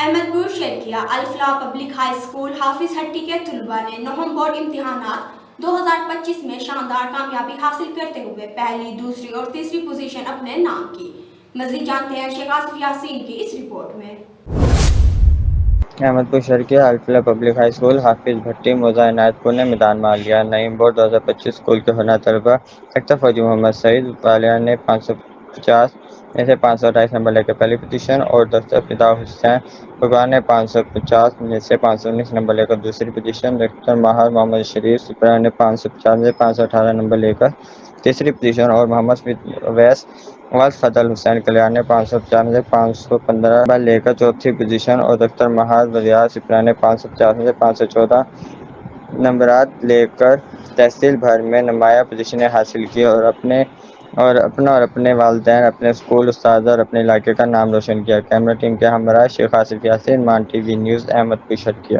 احمد پور شرقیہ الفلاح public high school حافظ ہٹی کے طلباء نے نوم بورڈ امتحانات 2025 میں شاندار کامیابی حاصل کرتے ہوئے پہلی، دوسری اور تیسری پوزیشن اپنے نام کی۔ مزید جانتے ہیں شیخ آصف یاسین کی اس رپورٹ میں۔ احمد پور شرقیہ الفلاح پبلک ہائی اسکول حافظ بھٹی موضع عنایت پور نے میدان مار لیا۔ نعیم بورڈ 2025 اسکول کے ہونہار طلباء ڈاکٹر فوجی محمد سعید والیہ نے 550 میں سے 528 نمبر لے کر پہلی پوزیشن اور ڈاکٹر فدا حسین بگواں نے 550 میں سے 519 نمبر لے کر دوسری پوزیشن، ڈاکٹر ماہر محمد شریف سپرا نے 550 میں سے 518 نمبر لے کر تیسری پوزیشن اور محمد اویس فضل حسین کلیار نے 550 میں سے 515 نمبر لے کر چوتھی پوزیشن اور ڈاکٹر مہار وریاض سپرا نے 550 میں سے 514 نمبرات لے کر تحصیل بھر میں نمایاں پوزیشنیں حاصل کی اور اپنا اور اپنے والدین، اپنے اسکول، اساتذہ اور اپنے علاقے کا نام روشن کیا۔ کیمرہ ٹیم کے ہمراہ شیخ آصف یاسین، مان ٹی وی نیوز، احمد پور شرقیہ۔